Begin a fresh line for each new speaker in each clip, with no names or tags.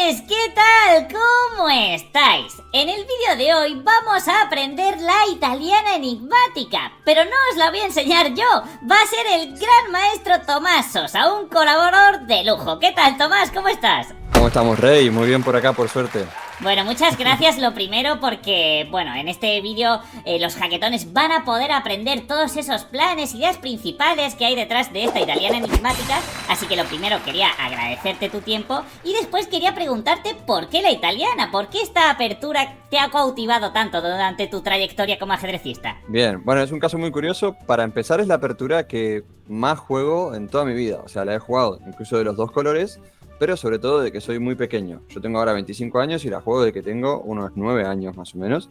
juguetones, ¿qué tal? ¿Cómo estáis? En el vídeo de hoy vamos a aprender la italiana enigmática, pero no os la voy a enseñar yo, va a ser el gran maestro Tomás Sosa, un colaborador de lujo. ¿Qué tal, Tomás? ¿Cómo estás?
¿Cómo estamos, Rey? Muy bien por acá, por suerte.
Bueno, muchas gracias lo primero porque, bueno, en este vídeo los jaquetones van a poder aprender todos esos planes, ideas principales que hay detrás de esta italiana enigmática. Así que lo primero quería agradecerte tu tiempo y después quería preguntarte por qué la italiana, por qué esta apertura te ha cautivado tanto durante tu trayectoria como ajedrecista.
Bien, bueno, es un caso muy curioso. Para empezar, es la apertura que más juego en toda mi vida. O sea, la he jugado incluso de los dos colores, pero sobre todo de que soy muy pequeño. Yo tengo ahora 25 años y la juego de que tengo unos 9 años más o menos,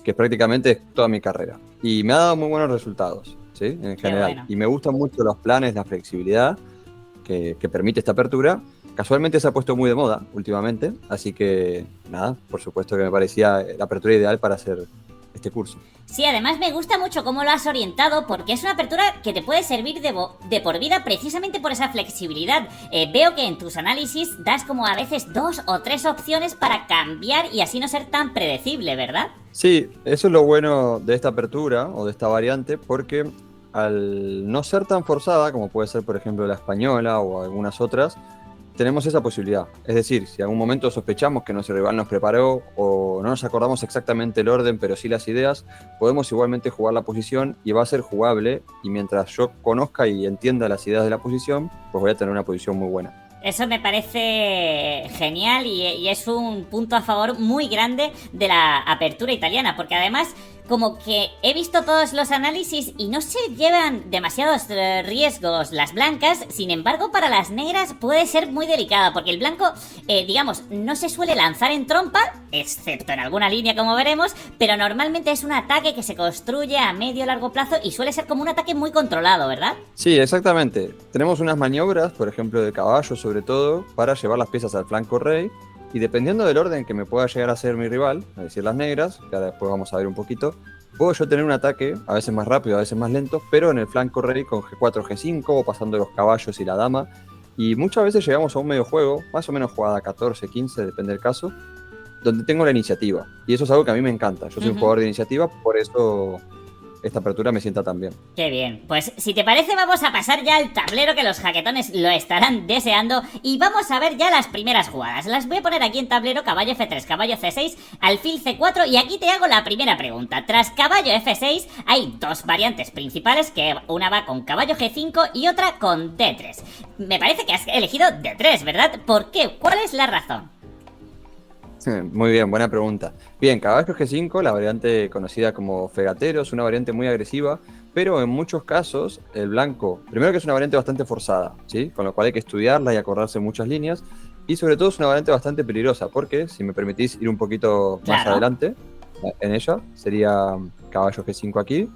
que prácticamente es toda mi carrera. Y me ha dado muy buenos resultados, ¿sí? En general.
Bueno.
Y me gustan mucho los planes, la flexibilidad que permite esta apertura. Casualmente se ha puesto muy de moda últimamente, así que nada, por supuesto que me parecía la apertura ideal para hacer este curso.
Sí, además me gusta mucho cómo lo has orientado porque es una apertura que te puede servir de por vida precisamente por esa flexibilidad. Veo que en tus análisis das como a veces 2 o 3 opciones para cambiar y así no ser tan predecible, ¿verdad?
Sí, eso es lo bueno de esta apertura o de esta variante, porque al no ser tan forzada, como puede ser por ejemplo la española o algunas otras, tenemos esa posibilidad. Es decir, si en algún momento sospechamos que nuestro rival nos preparó o no nos acordamos exactamente el orden, pero sí las ideas, podemos igualmente jugar la posición y va a ser jugable. Y mientras yo conozca y entienda las ideas de la posición, pues voy a tener una posición muy buena.
Eso me parece genial y es un punto a favor muy grande de la apertura italiana, porque además como que he visto todos los análisis y no se llevan demasiados riesgos las blancas. Sin embargo, para las negras puede ser muy delicada, porque el blanco, digamos, no se suele lanzar en trompa, excepto en alguna línea como veremos, pero normalmente es un ataque que se construye a medio o largo plazo y suele ser como un ataque muy controlado, ¿verdad?
Sí, exactamente. Tenemos unas maniobras, por ejemplo de caballo sobre todo, para llevar las piezas al flanco rey. Y dependiendo del orden que me pueda llegar a hacer mi rival, es decir, las negras, que ahora después vamos a ver un poquito, puedo yo tener un ataque, a veces más rápido, a veces más lento, pero en el flanco rey con G4, G5, o pasando los caballos y la dama. Y muchas veces llegamos a un medio juego, más o menos jugada 14, 15, depende del caso, donde tengo la iniciativa. Y eso es algo que a mí me encanta. Yo soy un jugador de iniciativa, por eso esta apertura me sienta tan bien.
Qué bien, pues si te parece vamos a pasar ya al tablero, que los jaquetones lo estarán deseando, y vamos a ver ya las primeras jugadas. Las voy a poner aquí en tablero: caballo F3, caballo C6, alfil C4, y aquí te hago la primera pregunta. Tras caballo F6 hay dos variantes principales, que una va con caballo G5 y otra con D3. Me parece que has elegido D3, ¿verdad? ¿Por qué? ¿Cuál es la razón?
Muy bien, buena pregunta. Bien, caballo G5, la variante conocida como fegatero, es una variante muy agresiva, pero en muchos casos el blanco, primero que es una variante bastante forzada, ¿sí? Con lo cual hay que estudiarla y acordarse muchas líneas, y sobre todo es una variante bastante peligrosa, porque si me permitís ir un poquito más adelante en ella, sería caballo G5 aquí,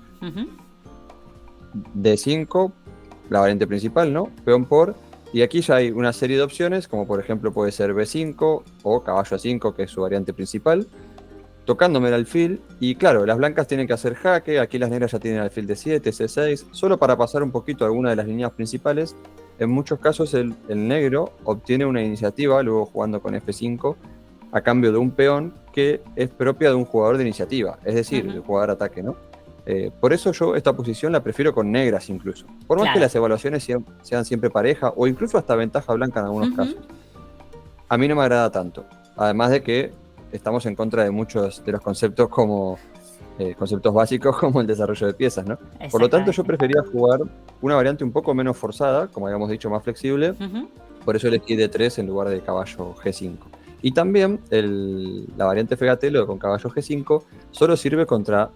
D5, la variante principal, ¿no? Peón por... Y aquí ya hay una serie de opciones, como por ejemplo puede ser B5 o caballo A5, que es su variante principal, tocándome el alfil. Y claro, las blancas tienen que hacer jaque, aquí las negras ya tienen alfil D7, C6, solo para pasar un poquito alguna de las líneas principales. En muchos casos el negro obtiene una iniciativa, luego jugando con F5, a cambio de un peón que es propia de un jugador de iniciativa, es decir, el jugador ataque, ¿no? Por eso yo esta posición la prefiero con negras incluso. Por más que las evaluaciones sean siempre pareja o incluso hasta ventaja blanca en algunos casos. A mí no me agrada tanto. Además de que estamos en contra de muchos de los conceptos como conceptos básicos como el desarrollo de piezas, ¿no? Por lo tanto yo prefería jugar una variante un poco menos forzada, como habíamos dicho, más flexible. Por eso elegí D3 en lugar de caballo G5. Y también la variante fegatelo con caballo G5 solo sirve contra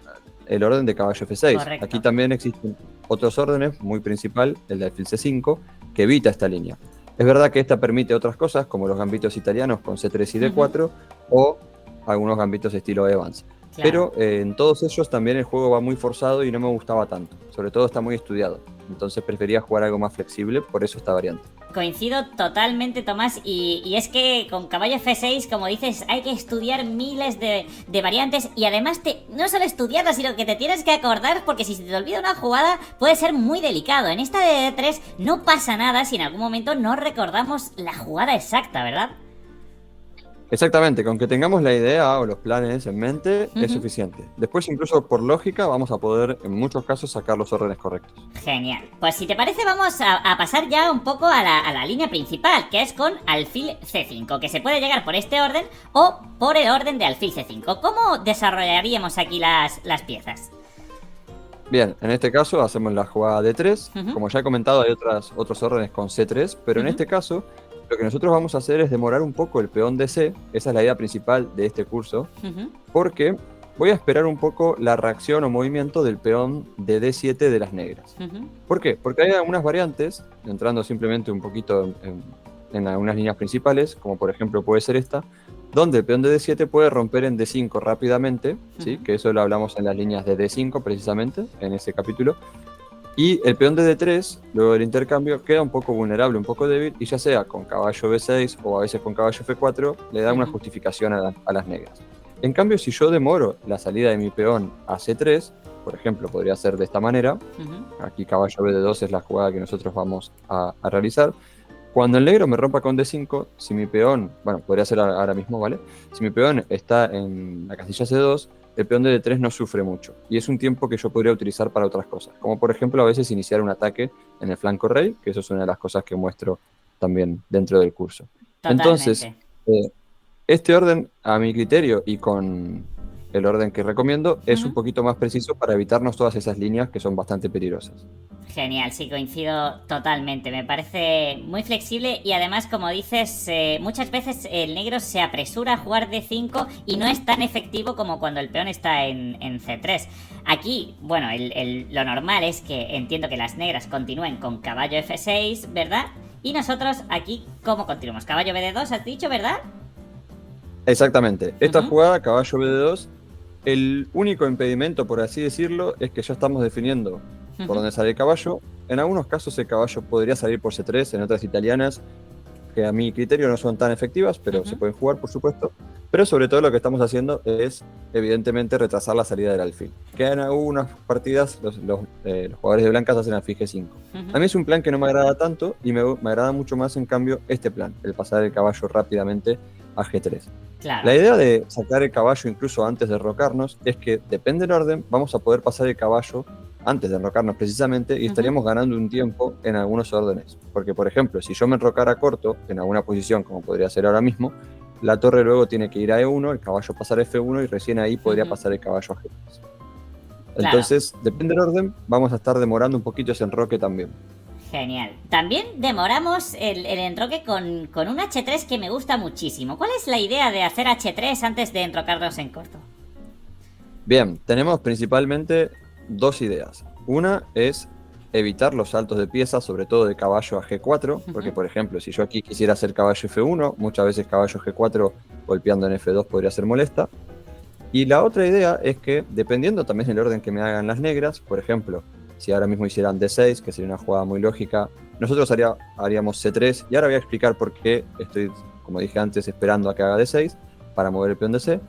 el orden de caballo F6.
Correcto.
Aquí también existen otros órdenes, muy principal, el de alfil C5, que evita esta línea. Es verdad que esta permite otras cosas, como los gambitos italianos con C3 y D4, o algunos gambitos estilo Evans. Pero en todos ellos también el juego va muy forzado y no me gustaba tanto. Sobre todo está muy estudiado. Entonces prefería jugar algo más flexible, por eso esta variante.
Coincido totalmente, Tomás, y es que con caballo F6, como dices, hay que estudiar miles de variantes, y además no solo estudiarlas, sino que te tienes que acordar, porque si se te olvida una jugada puede ser muy delicado. En esta de D3 no pasa nada si en algún momento no recordamos la jugada exacta, ¿verdad?
Exactamente, con que tengamos la idea o los planes en mente es
Ujú.
suficiente. Después, incluso por lógica, vamos a poder en muchos casos sacar los órdenes correctos.
Genial. Pues si te parece, vamos a pasar ya un poco a la línea principal, que es con alfil C5, que se puede llegar por este orden o por el orden de alfil C5. ¿Cómo desarrollaríamos aquí las piezas?
Bien, en este caso hacemos la jugada D3.
Ujú,
Como ya he comentado, hay otros órdenes con C3, pero en
ujú,
este caso lo que nosotros vamos a hacer es demorar un poco el peón DC. Esa es la idea principal de este curso,
ujú,
porque voy a esperar un poco la reacción o movimiento del peón de D7 de las negras.
ujú,
¿Por qué? Porque hay algunas variantes, entrando simplemente un poquito en algunas líneas principales, como por ejemplo puede ser esta, donde el peón de D7 puede romper en D5 rápidamente, ¿sí?
ujú.
Que eso lo hablamos en las líneas de D5 precisamente, en ese capítulo. Y el peón de D3, luego del intercambio, queda un poco vulnerable, un poco débil, y ya sea con caballo B6 o a veces con caballo F4, le da una
Ujú.
justificación a las negras. En cambio, si yo demoro la salida de mi peón a C3, por ejemplo, podría ser de esta manera,
Ujú.
aquí caballo B2 es la jugada que nosotros vamos a realizar. Cuando el negro me rompa con D5, si mi peón, bueno, podría ser ahora mismo, ¿vale? Si mi peón está en la casilla C2, el peón de D3 no sufre mucho. Y es un tiempo que yo podría utilizar para otras cosas. Como por ejemplo a veces iniciar un ataque en el flanco rey, que eso es una de las cosas que muestro también dentro del curso. Entonces,
Totalmente.
eh, este orden, a mi criterio y con el orden que recomiendo, es un
Ujú.
poquito más preciso para evitarnos todas esas líneas que son bastante peligrosas.
Genial, sí, coincido totalmente. Me parece muy flexible y además, como dices, muchas veces el negro se apresura a jugar D5 y no es tan efectivo como cuando el peón está en C3. Aquí, bueno, lo normal es que entiendo que las negras continúen con caballo F6, ¿verdad? Y nosotros aquí, ¿cómo continuamos? Caballo BD2, has dicho, ¿verdad?
Exactamente. Esta
Ujú,
jugada, caballo B2, el único impedimento, por así decirlo, es que ya estamos definiendo por
ujú,
dónde sale el caballo. En algunos casos el caballo podría salir por C3, en otras italianas, que a mi criterio no son tan efectivas, pero se
ujú.
pueden jugar, por supuesto. Pero sobre todo lo que estamos haciendo es, evidentemente, retrasar la salida del alfil. Que en algunas partidas los jugadores de blancas hacen alfil G5.
Ujú.
A mí es un plan que no me agrada tanto y me agrada mucho más, en cambio, este plan, el pasar el caballo rápidamente a G3. La
Claro.
idea de sacar el caballo incluso antes de derrocarnos es que, depende del orden, vamos a poder pasar el caballo antes de enrocarnos precisamente y
Ujú.
estaríamos ganando un tiempo en algunos órdenes. Porque, por ejemplo, si yo me enrocara corto en alguna posición, como podría ser ahora mismo, la torre luego tiene que ir a E1, el caballo pasar a F1 y recién ahí podría
Ujú.
pasar el caballo a G3.
Claro.
Entonces, depende del orden, vamos a estar demorando un poquito ese enroque también.
Genial. También demoramos el enroque con un H3 que me gusta muchísimo. ¿Cuál es la idea de hacer H3 antes de enrocarnos en corto?
Bien, tenemos principalmente dos ideas. Una es evitar los saltos de piezas, sobre todo de caballo a G4, porque
Ujú,
por ejemplo, si yo aquí quisiera hacer caballo F1, muchas veces caballo G4 golpeando en F2 podría ser molesta. Y la otra idea es que, dependiendo también del orden que me hagan las negras, por ejemplo, si ahora mismo hicieran D6, que sería una jugada muy lógica, nosotros haríamos C3, y ahora voy a explicar por qué estoy, como dije antes, esperando a que haga D6 para mover el peón de C.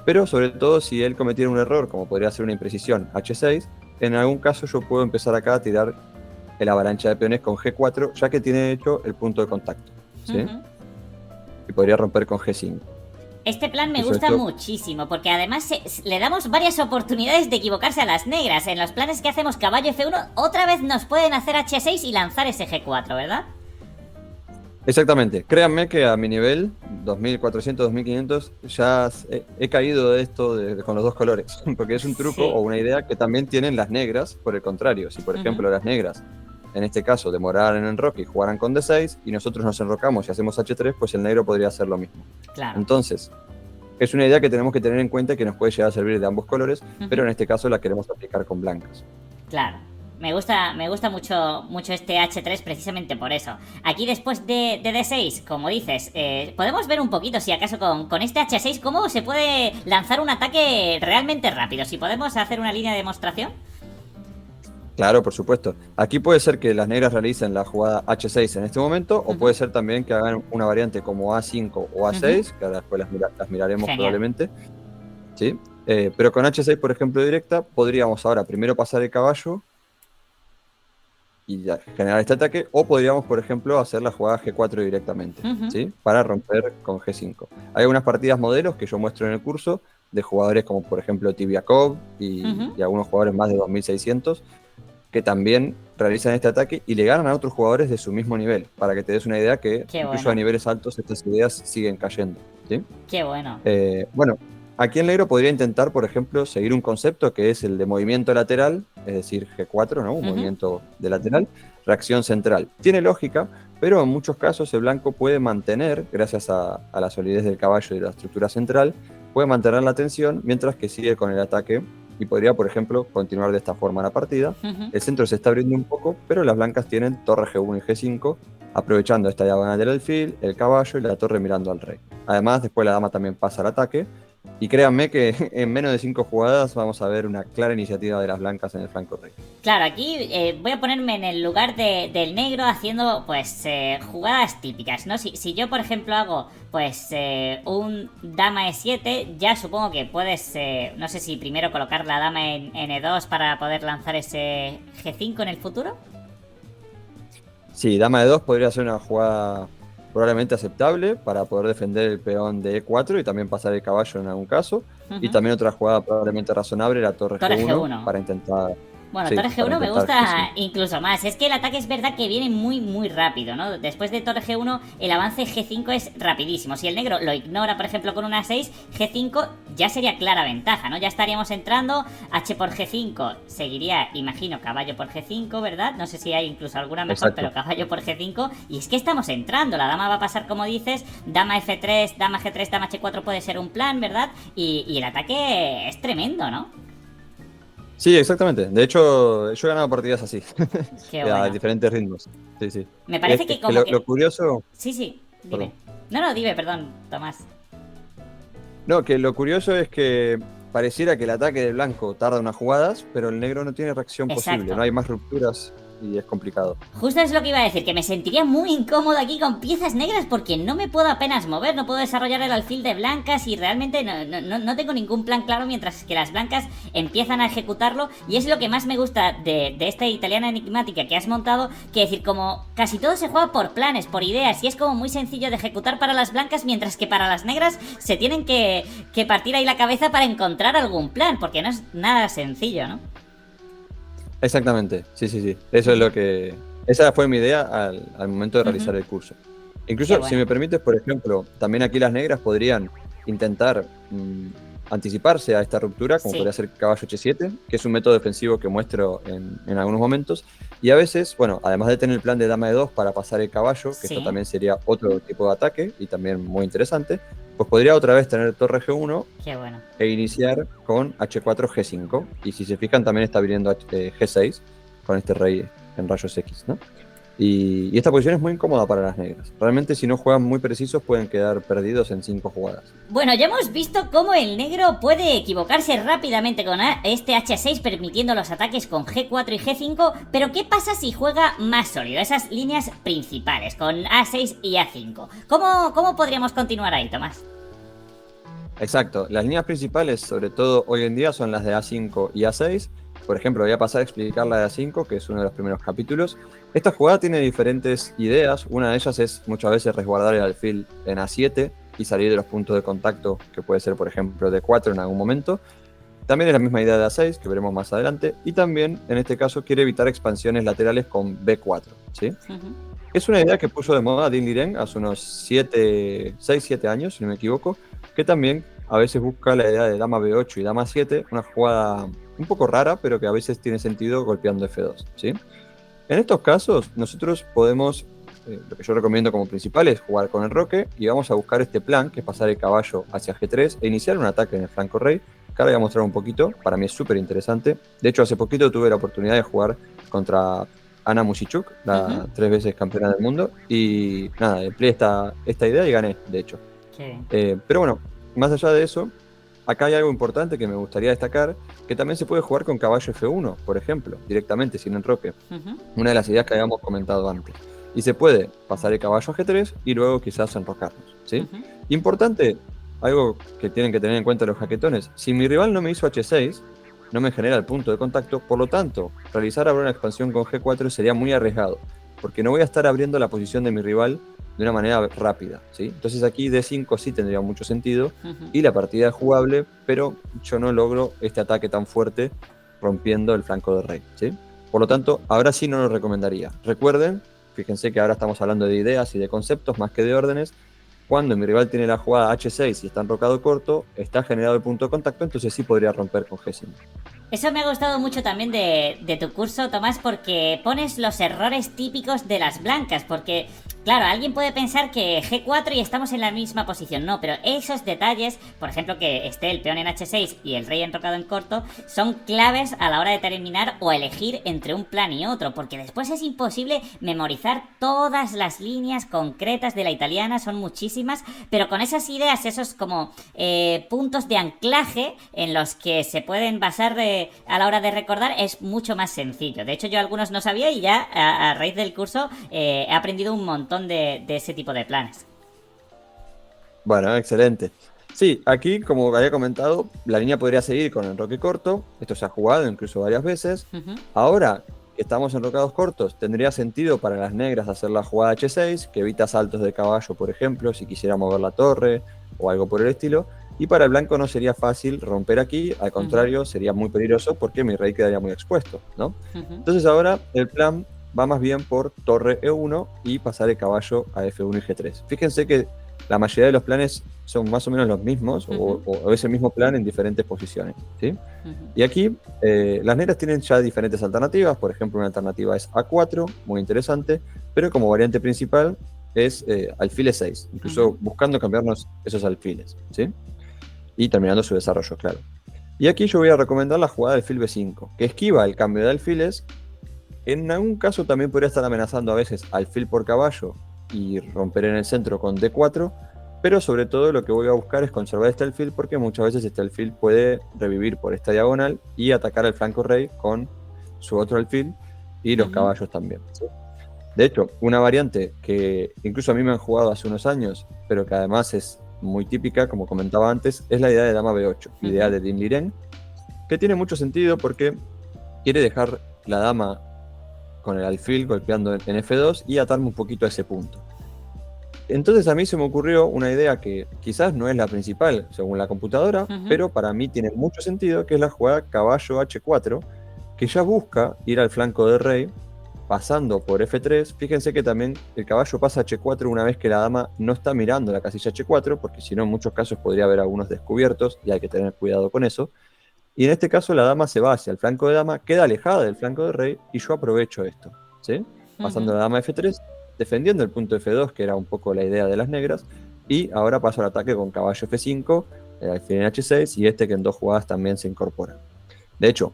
Pero sobre todo si él cometiera un error, como podría ser una imprecisión H6, en algún caso yo puedo empezar acá a tirar el avalancha de peones con G4, ya que tiene hecho el punto de contacto, ¿sí?
ujú.
Y podría romper con G5.
Este plan me
Eso
gusta
esto,
muchísimo porque además le damos varias oportunidades de equivocarse a las negras. En los planes que hacemos caballo F1, otra vez nos pueden hacer H6 y lanzar ese G4, ¿verdad?
exactamente. Créanme que a mi nivel, 2400, 2500, ya he caído de esto con los dos colores, porque es un truco o
Sí.
una idea que también tienen las negras, por el contrario. Si por
Ujú,
ejemplo las negras, en este caso, demoraran en enroque y jugaran con D6, y nosotros nos enrocamos y hacemos H3, pues el negro podría hacer lo mismo.
claro.
Entonces, es una idea que tenemos que tener en cuenta y que nos puede llegar a servir de ambos colores, pero
Ujú,
en este caso la queremos aplicar con blancas.
claro. Me gusta mucho, mucho este H3 precisamente por eso. Aquí después de D6, como dices, podemos ver un poquito si acaso con este H6 cómo se puede lanzar un ataque realmente rápido. Si podemos hacer una línea de demostración.
Claro, por supuesto. Aquí puede ser que las negras realicen la jugada H6 en este momento, o
Ujú,
puede ser también que hagan una variante como A5 o
ujú.
A6, que ahora después las miraremos
Genial.
probablemente, ¿sí? Pero con H6, por ejemplo, directa, podríamos ahora primero pasar el caballo y ya generar este ataque, o podríamos, por ejemplo, hacer la jugada G4 directamente, ¿sí? Para romper con G5. Hay algunas partidas modelos que yo muestro en el curso de jugadores como, por ejemplo, Tibiakov y algunos jugadores más de 2600 que también realizan este ataque y le ganan a otros jugadores de su mismo nivel, para que te des una idea que incluso a niveles altos estas ideas siguen cayendo, ¿sí?
Qué bueno.
Bueno, aquí el negro podría intentar, por ejemplo, seguir un concepto que es el de movimiento lateral, es decir, G4, ¿no? Un movimiento de lateral, reacción central. Tiene lógica, pero en muchos casos el blanco puede mantener, gracias a la solidez del caballo y de la estructura central, puede mantener la tensión mientras que sigue con el ataque y podría, por ejemplo, continuar de esta forma la partida. El centro se está abriendo un poco, pero las blancas tienen torre G1 y G5, aprovechando esta diagonal del alfil, el caballo y la torre mirando al rey. Además, después la dama también pasa al ataque, y créanme que en menos de 5 jugadas vamos a ver una clara iniciativa de las blancas en el flanco rey.
Claro, aquí voy a ponerme en el lugar del negro haciendo pues jugadas típicas, ¿no? Si yo, por ejemplo, hago pues un dama E7, ya supongo que puedes, no sé si primero colocar la dama en E2 para poder lanzar ese G5 en el futuro.
Sí, dama de 2 podría ser una jugada probablemente aceptable para poder defender el peón de E4 y también pasar el caballo en algún caso. Y también otra jugada probablemente razonable, la torre G1, para intentar...
Bueno, Torre G1 me gusta incluso más. Es que el ataque es verdad que viene muy, muy rápido, ¿no? Después de Torre G1, el avance G5 es rapidísimo. Si el negro lo ignora, por ejemplo, con una 6, G5 ya sería clara ventaja, ¿no? Ya estaríamos entrando, H por G5 seguiría, imagino, caballo por G5, ¿verdad? No sé si hay incluso alguna mejor, pero caballo por G5. Y es que estamos entrando, la dama va a pasar como dices, dama F3, dama G3, dama H4 puede ser un plan, ¿verdad? Y el ataque es tremendo, ¿no?
Sí, exactamente. De hecho, yo he ganado partidas así.
Qué bueno.
A diferentes ritmos. Sí, sí.
Me parece que como
lo curioso...
Sí, dime. No, dime, perdón, Tomás.
No, que lo curioso es que pareciera que el ataque del blanco tarda unas jugadas, pero el negro no tiene reacción posible. No hay más rupturas y es complicado.
Justo es lo que iba a decir, que me sentiría muy incómodo aquí con piezas negras porque no me puedo apenas mover, no puedo desarrollar el alfil de blancas y realmente no tengo ningún plan claro mientras que las blancas empiezan a ejecutarlo, y es lo que más me gusta de esta italiana enigmática que has montado, que decir, como casi todo se juega por planes, por ideas, y es como muy sencillo de ejecutar para las blancas, mientras que para las negras se tienen que partir ahí la cabeza para encontrar algún plan, porque no es nada sencillo, ¿no?
Exactamente, sí. Eso es lo que... Esa fue mi idea al momento de realizar el curso. Incluso, si me permites, por ejemplo, también aquí las negras podrían intentar anticiparse a esta ruptura, como podría ser caballo H7, que es un método defensivo que muestro en algunos momentos. Y a veces, bueno, además de tener el plan de dama de 2 para pasar el caballo, que esto también sería otro tipo de ataque y también muy interesante, pues podría otra vez tener torre G1 e iniciar con H4 G5. Y si se fijan, también está viniendo G6 con este rey en rayos X, ¿no? Y esta posición es muy incómoda para las negras. Realmente, si no juegan muy precisos, pueden quedar perdidos en 5 jugadas.
Bueno, ya hemos visto cómo el negro puede equivocarse rápidamente con este H6, permitiendo los ataques con G4 y G5, pero ¿qué pasa si juega más sólido? Esas líneas principales, con A6 y A5. ¿Cómo podríamos continuar ahí, Tomás?
Exacto. Las líneas principales, sobre todo hoy en día, son las de A5 y A6. Por ejemplo, voy a pasar a explicar la de A5, que es uno de los primeros capítulos. Esta jugada tiene diferentes ideas. Una de ellas es muchas veces resguardar el alfil en A7 y salir de los puntos de contacto, que puede ser, por ejemplo, D4 en algún momento. También es la misma idea de A6, que veremos más adelante. Y también, en este caso, quiere evitar expansiones laterales con B4, ¿sí? Es una idea que puso de moda Dean Liren hace unos 6-7 años, si no me equivoco, que también a veces busca la idea de dama B8 y dama 7, una jugada un poco rara, pero que a veces tiene sentido golpeando F2, ¿sí? En estos casos, nosotros podemos, lo que yo recomiendo como principal es jugar con el roque y vamos a buscar este plan, que es pasar el caballo hacia G3 e iniciar un ataque en el flanco rey, que ahora voy a mostrar un poquito, para mí es súper interesante. De hecho, hace poquito tuve la oportunidad de jugar contra Ana Musichuk, la 3 veces campeona del mundo, y nada, empleé esta idea y gané, de hecho. Pero bueno, más allá de eso, acá hay algo importante que me gustaría destacar, que también se puede jugar con caballo F1, por ejemplo, directamente, sin enroque. Una de las ideas que habíamos comentado antes. Y se puede pasar el caballo a G3 y luego quizás enrocarnos, ¿sí? Importante, algo que tienen que tener en cuenta los jaquetones, si mi rival no me hizo H6, no me genera el punto de contacto, por lo tanto, realizar ahora una expansión con G4 sería muy arriesgado, porque no voy a estar abriendo la posición de mi rival de una manera rápida, ¿sí? Entonces aquí D5 sí tendría mucho sentido, y la partida es jugable, pero yo no logro este ataque tan fuerte rompiendo el flanco de rey, ¿sí? Por lo tanto, ahora sí no lo recomendaría. Recuerden, fíjense que ahora estamos hablando de ideas y de conceptos más que de órdenes. Cuando mi rival tiene la jugada H6 y está enrocado corto, está generado el punto de contacto, entonces sí podría romper con G5.
Eso me ha gustado mucho también de tu curso, Tomás, porque pones los errores típicos de las blancas, porque, claro, alguien puede pensar que G4 y estamos en la misma posición, no, pero esos detalles, por ejemplo, que esté el peón en H6 y el rey enrocado en corto, son claves a la hora de determinar o elegir entre un plan y otro, porque después es imposible memorizar todas las líneas concretas de la italiana, son muchísimas, pero con esas ideas, esos como puntos de anclaje en los que se pueden basar a la hora de recordar, es mucho más sencillo. De hecho, yo algunos no sabía y ya a raíz del curso he aprendido un montón de ese tipo de planes.
Bueno, excelente. Sí, aquí, como había comentado, la línea podría seguir con enroque corto. Esto se ha jugado incluso varias veces. Ahora que estamos enrocados cortos, tendría sentido para las negras hacer la jugada H6, que evita saltos de caballo, por ejemplo, si quisiera mover la torre o algo por el estilo. Y para el blanco no sería fácil romper aquí, al contrario, sería muy peligroso porque mi rey quedaría muy expuesto, ¿no? Entonces ahora el plan va más bien por torre E1 y pasar el caballo a F1 y G3. Fíjense que la mayoría de los planes son más o menos los mismos, o es el mismo plan en diferentes posiciones, ¿sí? Y aquí las negras tienen ya diferentes alternativas. Por ejemplo, una alternativa es A4, muy interesante, pero como variante principal es alfil E6, incluso buscando cambiarnos esos alfiles, ¿sí? Y terminando su desarrollo, claro. Y aquí yo voy a recomendar la jugada del alfil B5, que esquiva el cambio de alfiles. En algún caso también podría estar amenazando a veces alfil por caballo y romper en el centro con D4, pero sobre todo lo que voy a buscar es conservar este alfil, porque muchas veces este alfil puede revivir por esta diagonal y atacar al flanco rey con su otro alfil y los caballos también, ¿sí? De hecho, una variante que incluso a mí me han jugado hace unos años, pero que además es muy típica, como comentaba antes, es la idea de dama B8, idea de Dean Liren, que tiene mucho sentido porque quiere dejar la dama con el alfil golpeando en F2 y atarme un poquito a ese punto. Entonces a mí se me ocurrió una idea que quizás no es la principal según la computadora, pero para mí tiene mucho sentido, que es la jugada caballo H4, que ya busca ir al flanco del rey pasando por F3. Fíjense que también el caballo pasa a H4 una vez que la dama no está mirando la casilla H4, porque si no en muchos casos podría haber algunos descubiertos y hay que tener cuidado con eso. Y en este caso la dama se va hacia el flanco de dama, queda alejada del flanco del rey y yo aprovecho esto, ¿sí? Pasando la dama a F3, defendiendo el punto F2, que era un poco la idea de las negras, y ahora paso al ataque con caballo F5, el alfil en H6 y este que en dos jugadas también se incorpora. De hecho,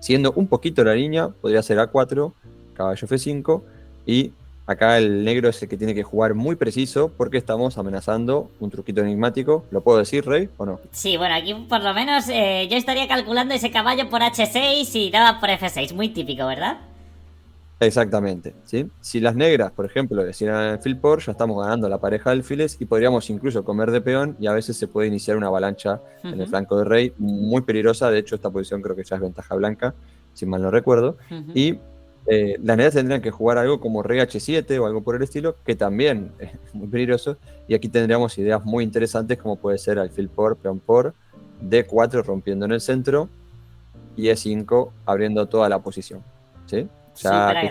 siendo un poquito la línea, podría ser A4, caballo F5, y acá el negro es el que tiene que jugar muy preciso porque estamos amenazando un truquito enigmático. ¿Lo puedo decir, Rey, o no?
Sí, bueno, aquí por lo menos yo estaría calculando ese caballo por H6 y daba por F6, muy típico, ¿verdad?
Exactamente, ¿sí? Si las negras, por ejemplo, decían alfil por, ya estamos ganando la pareja de alfiles y podríamos incluso comer de peón y a veces se puede iniciar una avalancha en el flanco del rey, muy peligrosa. De hecho, esta posición creo que ya es ventaja blanca, si mal no recuerdo. Y las negras tendrían que jugar algo como rey H7 o algo por el estilo, que también es muy peligroso. Y aquí tendríamos ideas muy interesantes como puede ser alfil por, peón por, D4 rompiendo en el centro y E5 abriendo toda la posición, ¿sí? Ya aquí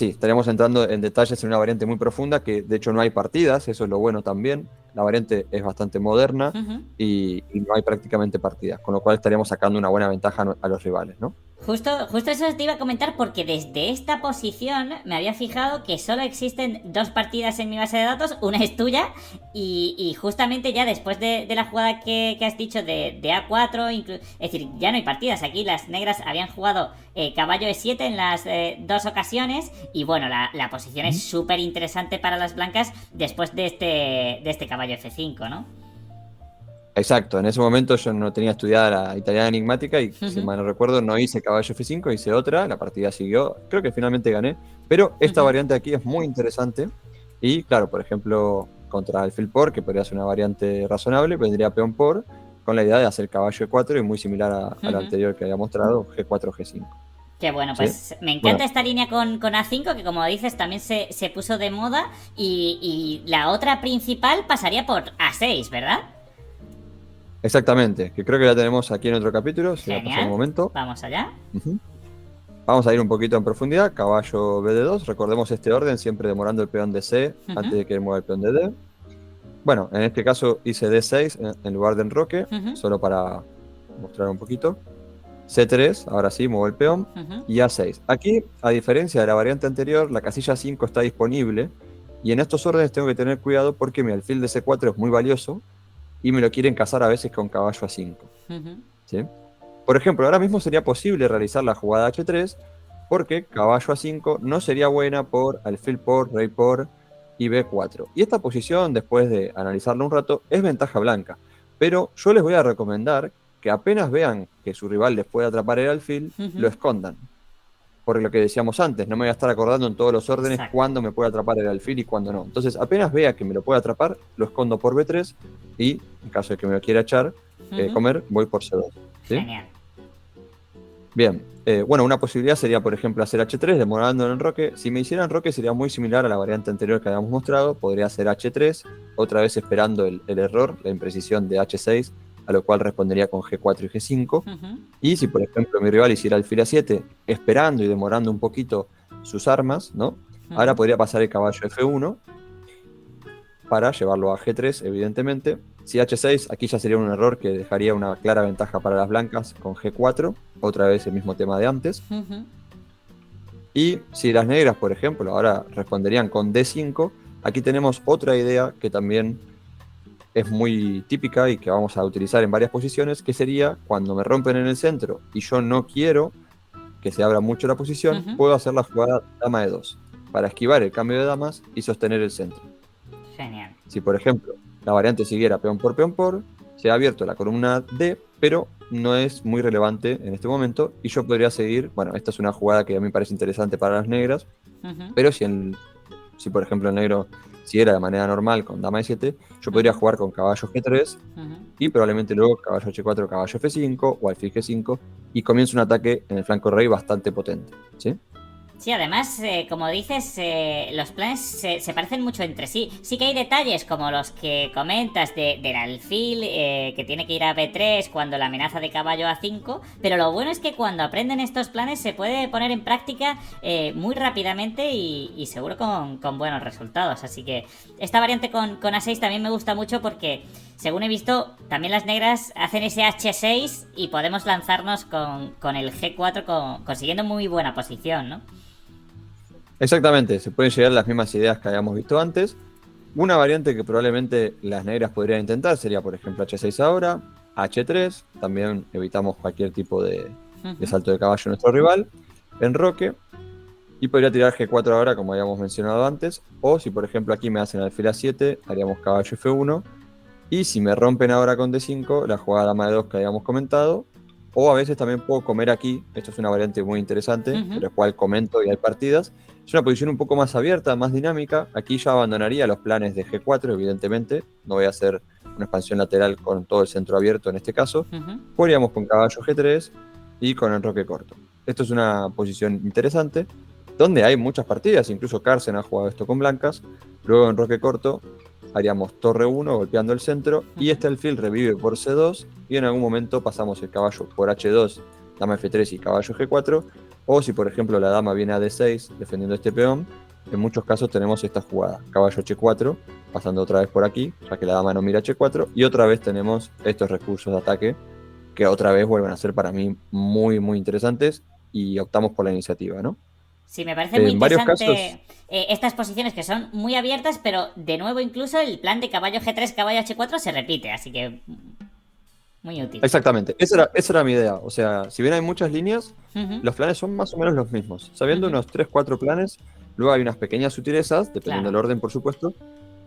estaríamos entrando en detalles en una variante muy profunda, que de hecho no hay partidas, eso es lo bueno también. La variante es bastante moderna y no hay prácticamente partidas, con lo cual estaríamos sacando una buena ventaja a los rivales, ¿no?
Justo eso te iba a comentar, porque desde esta posición me había fijado que solo existen dos partidas en mi base de datos, una es tuya y justamente ya después de la jugada que has dicho de A4, es decir, ya no hay partidas. Aquí las negras habían jugado caballo E7 en las dos ocasiones y bueno, la posición es súper interesante para las blancas después de este caballo F5, ¿no?
Exacto, en ese momento yo no tenía estudiada la italiana enigmática y si mal no recuerdo no hice caballo F5, hice otra, la partida siguió, creo que finalmente gané, pero esta variante aquí es muy interesante y claro, por ejemplo, contra alfil por, que podría ser una variante razonable, vendría peón por con la idea de hacer caballo E4 y muy similar al anterior que había mostrado, G4, G5.
Qué bueno, pues
¿Sí?
me encanta esta línea con A5, que como dices también se puso de moda, y la otra principal pasaría por A6, ¿verdad?
Exactamente, que creo que la tenemos aquí en otro capítulo, si la pasó un
Genial,
momento.
vamos allá.
Vamos a ir un poquito en profundidad. Caballo BD2, recordemos este orden, siempre demorando el peón de C antes de que mueva el peón de D. Bueno, en este caso hice D6 en lugar de enroque, solo para mostrar un poquito. C3, ahora sí, muevo el peón, y A6. Aquí, a diferencia de la variante anterior, la casilla 5 está disponible, y en estos órdenes tengo que tener cuidado porque mi alfil de C4 es muy valioso, y me lo quieren cazar a veces con caballo A5. ¿Sí? Por ejemplo, ahora mismo sería posible realizar la jugada H3, porque caballo A5 no sería buena por alfil por, rey por y B4. Y esta posición, después de analizarla un rato, es ventaja blanca. Pero yo les voy a recomendar que apenas vean que su rival les puede atrapar el alfil, lo escondan. Por lo que decíamos antes, no me voy a estar acordando en todos los órdenes cuándo me puede atrapar el alfil y cuándo no. Entonces, apenas vea que me lo puede atrapar, lo escondo por B3 y, en caso de que me lo quiera echar, comer, voy por C2. ¿Sí?
Genial.
Bien, bueno, una posibilidad sería, por ejemplo, hacer H3 demorando en enroque. Si me hiciera enroque sería muy similar a la variante anterior que habíamos mostrado. Podría hacer H3, otra vez esperando el error, la imprecisión de H6, a lo cual respondería con G4 y G5. Y si, por ejemplo, mi rival hiciera alfil A7, esperando y demorando un poquito sus armas, ¿no? Ahora podría pasar el caballo F1 para llevarlo a G3, evidentemente. Si H6, aquí ya sería un error que dejaría una clara ventaja para las blancas con G4, otra vez el mismo tema de antes. Y si las negras, por ejemplo, ahora responderían con D5, aquí tenemos otra idea que también es muy típica y que vamos a utilizar en varias posiciones, que sería cuando me rompen en el centro y yo no quiero que se abra mucho la posición, puedo hacer la jugada dama de 2 para esquivar el cambio de damas y sostener el centro.
Genial.
Si, por ejemplo, la variante siguiera peón por, se ha abierto la columna D, pero no es muy relevante en este momento y yo podría seguir, bueno, esta es una jugada que a mí me parece interesante para las negras, pero si por ejemplo el negro siguiera de manera normal con dama E7, yo podría jugar con caballo G3 y probablemente luego caballo H4, caballo F5 o alfil G5 y comienza un ataque en el flanco rey bastante potente, ¿sí?
Sí, además, como dices, los planes se parecen mucho entre sí. Sí que hay detalles como los que comentas del alfil, que tiene que ir a B3 cuando la amenaza de caballo A5, pero lo bueno es que cuando aprenden estos planes se puede poner en práctica muy rápidamente y seguro con buenos resultados. Así que esta variante con A6 también me gusta mucho porque, según he visto, también las negras hacen ese H6 y podemos lanzarnos con el G4 consiguiendo muy buena posición, ¿no?
Exactamente, se pueden llegar a las mismas ideas que habíamos visto antes. Una variante que probablemente las negras podrían intentar sería, por ejemplo, H6 ahora, H3, también evitamos cualquier tipo de salto de caballo a nuestro rival, enroque, y podría tirar G4 ahora, como habíamos mencionado antes, o si por ejemplo aquí me hacen alfil A7, haríamos caballo F1, y si me rompen ahora con D5, la jugada dama de 2 que habíamos comentado, o a veces también puedo comer aquí, esto es una variante muy interesante, de la cual comento y hay partidas. Es una posición un poco más abierta, más dinámica. Aquí ya abandonaría los planes de G4, evidentemente. No voy a hacer una expansión lateral con todo el centro abierto en este caso. Jugaríamos con caballo G3 y con enroque corto. Esto es una posición interesante, donde hay muchas partidas, incluso Carlsen ha jugado esto con blancas. Luego en enroque corto haríamos torre 1 golpeando el centro y este alfil revive por C2 y en algún momento pasamos el caballo por H2, dama F3 y caballo G4, o si por ejemplo la dama viene a D6 defendiendo este peón, en muchos casos tenemos esta jugada, caballo H4, pasando otra vez por aquí, ya que la dama no mira H4, y otra vez tenemos estos recursos de ataque que otra vez vuelven a ser para mí muy muy interesantes y optamos por la iniciativa, ¿no?
Sí, me parece muy interesante
casos,
estas posiciones que son muy abiertas, pero de nuevo incluso el plan de caballo G3, caballo H4 se repite, así que muy útil.
exactamente, esa era mi idea. O sea, si bien hay muchas líneas, los planes son más o menos los mismos. Sabiendo unos 3-4 planes, luego hay unas pequeñas sutilezas, dependiendo del orden, por supuesto,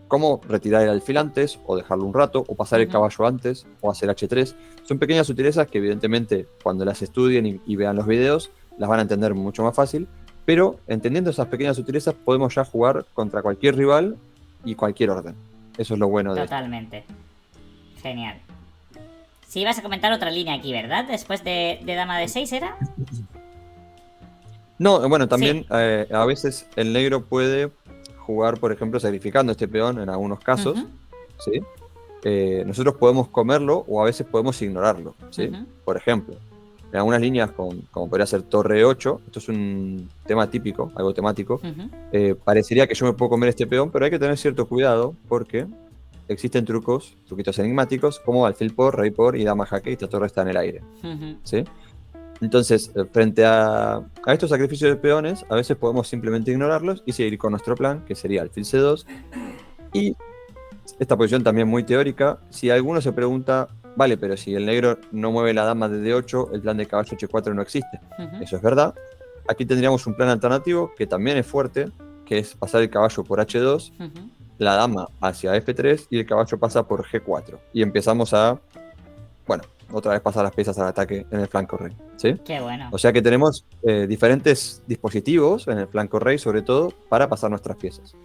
como retirar el alfil antes, o dejarlo un rato, o pasar el caballo antes, o hacer H3. Son pequeñas sutilezas que evidentemente cuando las estudien y vean los videos, las van a entender mucho más fácil. Pero entendiendo esas pequeñas sutilezas, podemos ya jugar contra cualquier rival y cualquier orden. Eso es lo bueno de esto.
Totalmente. Genial. Sí, ibas a comentar otra línea aquí, ¿verdad? Después de dama de 6, ¿era?
No, bueno, también
Sí.
a veces el negro puede jugar, por ejemplo, sacrificando este peón en algunos casos,
Ujú,
¿sí? Nosotros podemos comerlo o a veces podemos ignorarlo, ¿sí?
ujú,
Por ejemplo, en algunas líneas, como podría ser torre 8, esto es un tema típico, algo temático,
ujú.
parecería que yo me puedo comer este peón, pero hay que tener cierto cuidado porque existen truquitos enigmáticos, como alfil por, rey por y dama jaque, y esta torre está en el aire,
Ujú.
¿sí? Entonces, frente a estos sacrificios de peones, a veces podemos simplemente ignorarlos y seguir con nuestro plan, que sería alfil C2. Y esta posición también muy teórica. Si alguno se pregunta, vale, pero si el negro no mueve la dama de D8, el plan de caballo H4 no existe.
Ujú,
Eso es verdad. Aquí tendríamos un plan alternativo que también es fuerte, que es pasar el caballo por H2,
ujú.
la dama hacia F3 y el caballo pasa por G4. Y empezamos bueno, otra vez pasar las piezas al ataque en el flanco rey, ¿sí?
Qué bueno.
O sea que tenemos diferentes dispositivos en el flanco rey, sobre todo, para pasar nuestras piezas.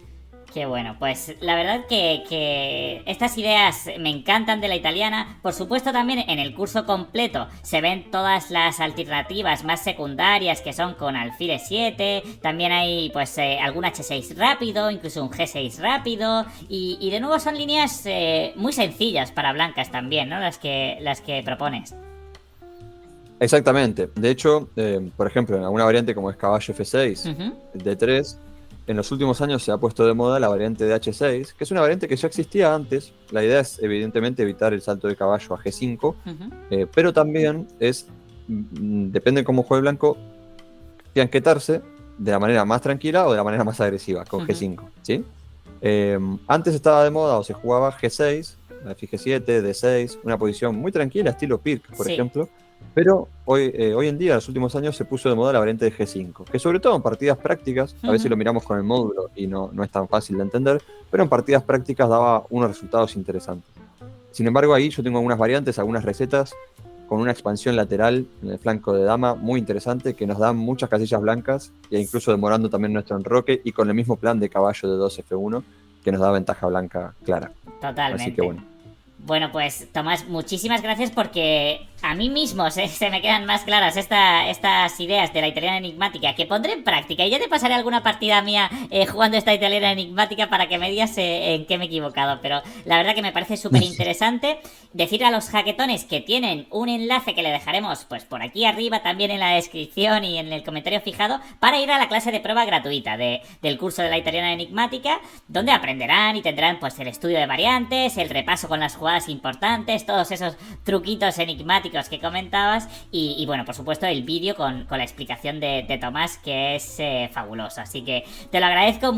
Qué bueno, pues la verdad que estas ideas me encantan de la italiana. Por supuesto también en el curso completo se ven todas las alternativas más secundarias que son con alfil E7. También hay pues algún H6 rápido, incluso un G6 rápido. Y de nuevo son líneas muy sencillas para blancas también, ¿no? Las que propones.
Exactamente. De hecho, por ejemplo, en alguna variante como es caballo F6,
Ujú,
D3, en los últimos años se ha puesto de moda la variante de H6, que es una variante que ya existía antes. La idea es evidentemente evitar el salto de caballo a G5,
ujú,
pero también depende de cómo juegue el blanco, fianquetarse de la manera más tranquila o de la manera más agresiva, con
ujú,
G5, ¿sí? Antes estaba de moda o se jugaba G6, alfil G7, D6, una posición muy tranquila, estilo Pirc, por
sí.
ejemplo, pero hoy en día, en los últimos años, se puso de moda la variante de G5, que sobre todo en partidas prácticas, a veces
Ujú.
lo miramos con el módulo y no es tan fácil de entender, pero en partidas prácticas daba unos resultados interesantes. Sin embargo, ahí yo tengo algunas variantes, algunas recetas con una expansión lateral en el flanco de dama muy interesante que nos da muchas casillas blancas e incluso demorando también nuestro enroque y con el mismo plan de caballo de 2F1 que nos da ventaja blanca clara. Así que
Totalmente.
bueno.
Bueno, pues Tomás, muchísimas gracias porque a mí mismo se me quedan más claras estas ideas de la italiana enigmática que pondré en práctica y ya te pasaré alguna partida mía jugando esta italiana enigmática para que me digas en qué me he equivocado. Pero la verdad que me parece súper interesante decir a los jaquetones que tienen un enlace que le dejaremos pues por aquí arriba también en la descripción y en el comentario fijado para ir a la clase de prueba gratuita del curso de la italiana enigmática donde aprenderán y tendrán pues el estudio de variantes, el repaso con las jugadas importantes, todos esos truquitos enigmáticos que comentabas y bueno, por supuesto el vídeo con la explicación de Tomás que es fabuloso. Así que te lo agradezco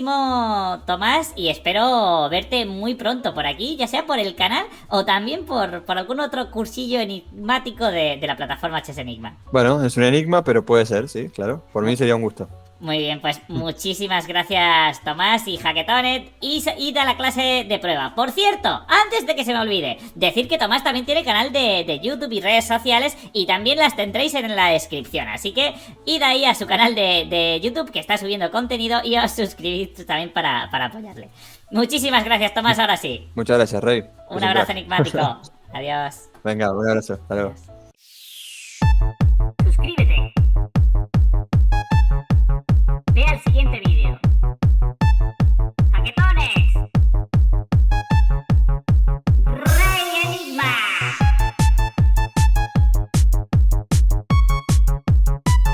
muchísimo Tomás y espero verte muy pronto por aquí, ya sea por el canal o también por algún otro cursillo enigmático de la plataforma Chess Enigma.
Bueno, es un enigma, pero puede ser, sí, claro. Por mí sería un gusto.
Muy bien, pues muchísimas gracias Tomás y Hacketonet y id a la clase de prueba. Por cierto, antes de que se me olvide, decir que Tomás también tiene canal de YouTube y redes sociales y también las tendréis en la descripción. Así que id ahí a su canal de YouTube que está subiendo contenido y os suscribid también para apoyarle. Muchísimas gracias Tomás, ahora sí.
Muchas gracias, Rey.
Un
Es un
abrazo
crack.
enigmático. Adiós.
Venga, un abrazo. Hasta luego.
Adiós.